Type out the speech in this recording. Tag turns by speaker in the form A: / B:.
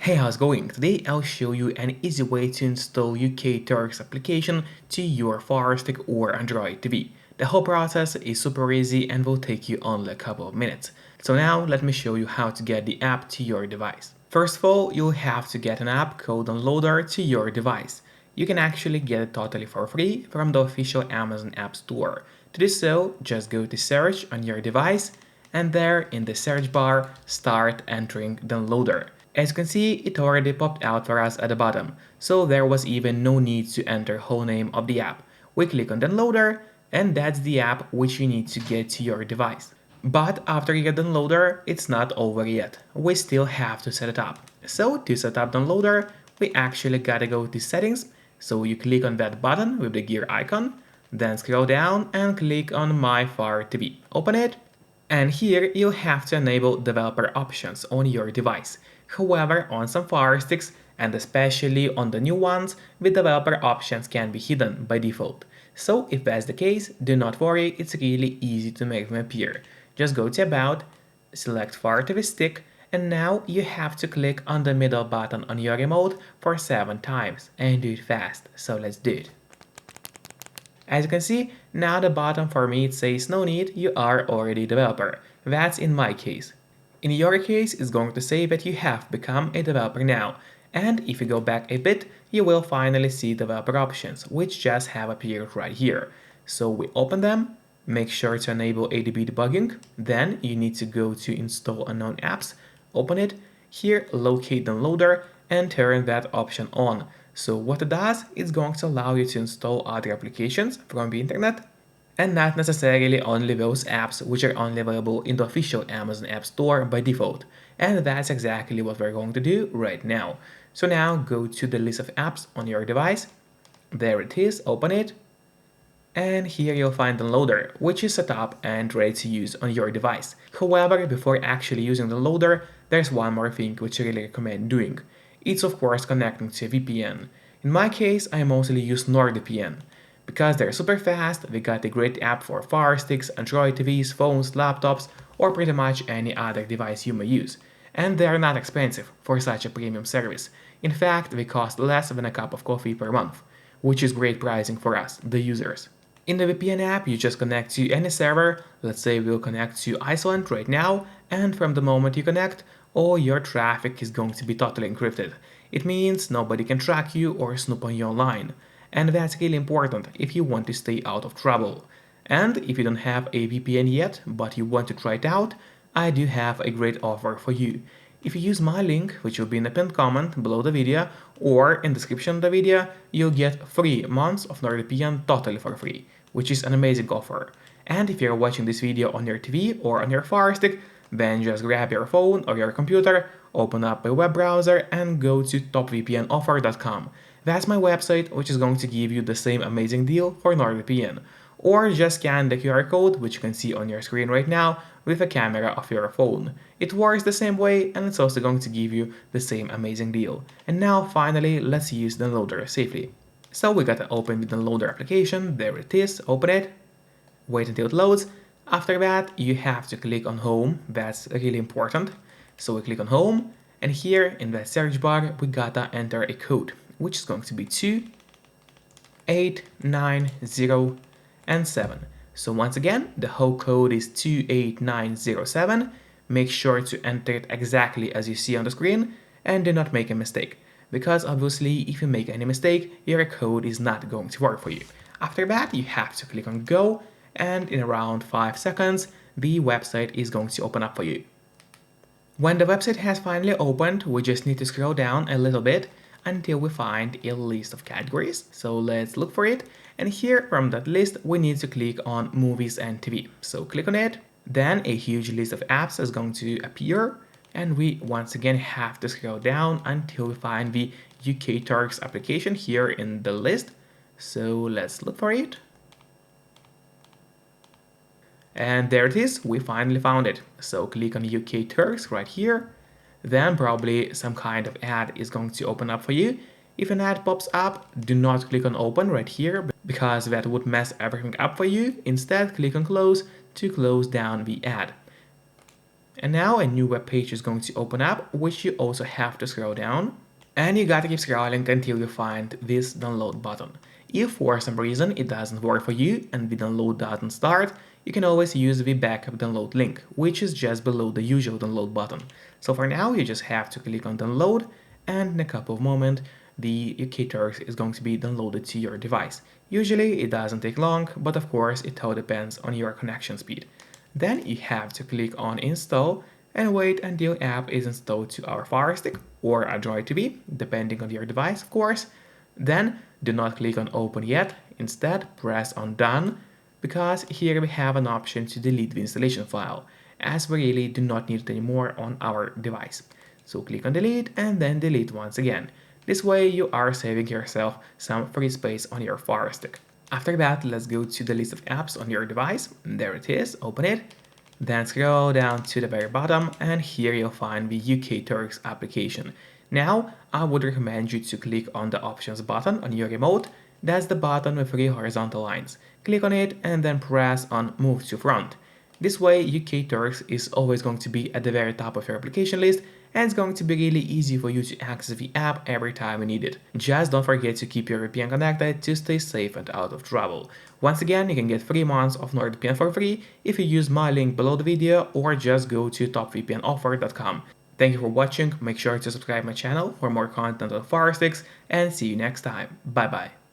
A: Hey, how's it going? Today I'll show you an easy way to install UK Turks application to your Firestick or Android TV. The whole process is super easy and will take you only a couple of minutes. So now let me show you how to get the app to your device. First of all, you'll have to get an app called Downloader to your device. You can actually get it totally for free from the official Amazon App Store. To do so, just go to search on your device and there in the search bar, start entering Downloader. As you can see, it already popped out for us at the bottom, so there was even no need to enter whole name of the app. We click on Downloader, and that's the app which you need to get to your device. But after you get Downloader, it's not over yet. We still have to set it up. So to set up Downloader, we actually gotta go to Settings, so you click on that button with the gear icon, then scroll down and click on My FireTV. Open it, and here you'll have to enable developer options on your device. However, on some Fire Sticks, and especially on the new ones, the developer options can be hidden by default. So if that's the case, do not worry, it's really easy to make them appear. Just go to About, select FireTV Stick, and now you have to click on the middle button on your remote for 7 times, and do it fast, so let's do it. As you can see, now the bottom for me it says no need, you are already a developer. That's in my case. In your case, it's going to say that you have become a developer now. And if you go back a bit, you will finally see developer options, which just have appeared right here. So we open them, make sure to enable ADB debugging, then you need to go to install unknown apps, open it, here locate downloader, and turn that option on. So what it does, it's going to allow you to install other applications from the internet, and not necessarily only those apps which are only available in the official Amazon App Store by default. And that's exactly what we're going to do right now. So now go to the list of apps on your device, there it is, open it, and here you'll find Downloader, which is set up and ready to use on your device. However, before actually using Downloader, there's one more thing which I really recommend doing. It's of course connecting to a VPN. In my case, I mostly use NordVPN. Because they're super fast, they got a great app for Fire Sticks, Android TVs, phones, laptops, or pretty much any other device you may use. And they're not expensive for such a premium service. In fact, they cost less than a cup of coffee per month, which is great pricing for us, the users. In the VPN app, you just connect to any server, let's say we'll connect to Iceland right now, and from the moment you connect, all your traffic is going to be totally encrypted. It means nobody can track you or snoop on you online. And that's really important if you want to stay out of trouble. And if you don't have a VPN yet, but you want to try it out, I do have a great offer for you. If you use my link, which will be in the pinned comment below the video or in the description of the video, you'll get 3 months of NordVPN totally for free, which is an amazing offer. And if you're watching this video on your TV or on your Fire Stick, then just grab your phone or your computer, open up a web browser and go to topvpnoffer.com. That's my website, which is going to give you the same amazing deal for NordVPN. Or just scan the QR code, which you can see on your screen right now, with a camera of your phone. It works the same way and it's also going to give you the same amazing deal. And now finally, let's use Downloader safely. So we gotta open the Downloader application, there it is, open it, wait until it loads. After that, you have to click on Home, that's really important. So we click on Home, and here in the search bar, we gotta enter a code, which is going to be 2890 and 7. So once again, the whole code is 28907. Make sure to enter it exactly as you see on the screen, and do not make a mistake, because obviously if you make any mistake, your code is not going to work for you. After that, you have to click on Go, and in around 5 seconds, the website is going to open up for you. When the website has finally opened, we just need to scroll down a little bit until we find a list of categories. So let's look for it. And here from that list, we need to click on Movies and TV. So click on it. Then a huge list of apps is going to appear. And we once again have to scroll down until we find the UK Turks application here in the list. So let's look for it. And there it is, we finally found it. So click on UK Turks right here. Then probably some kind of ad is going to open up for you. If an ad pops up, do not click on open right here because that would mess everything up for you. Instead, click on close to close down the ad. and now a new web page is going to open up, which you also have to scroll down. And you gotta keep scrolling until you find this download button. If for some reason it doesn't work for you and the download doesn't start, you can always use the backup download link, which is just below the usual download button. So for now, you just have to click on download, and in a couple of moments, the UK Turks is going to be downloaded to your device. Usually it doesn't take long, but of course it all depends on your connection speed. Then you have to click on install and wait until app is installed to our Firestick or Android TV, depending on your device of course. Then do not click on open yet, instead press on done, because here we have an option to delete the installation file, as we really do not need it anymore on our device. So click on delete and then delete once again. This way you are saving yourself some free space on your Firestick. After that, let's go to the list of apps on your device. There it is, open it. Then scroll down to the very bottom and here you'll find the UK Turks application. Now, I would recommend you to click on the options button on your remote. That's the button with three horizontal lines. Click on it and then press on move to front. This way, UK Turks is always going to be at the very top of your application list, and it's going to be really easy for you to access the app every time you need it. Just don't forget to keep your VPN connected to stay safe and out of trouble. Once again, you can get 3 months of NordVPN for free if you use my link below the video or just go to topvpnoffer.com. Thank you for watching, make sure to subscribe my channel for more content on Firesticks, and see you next time. Bye bye.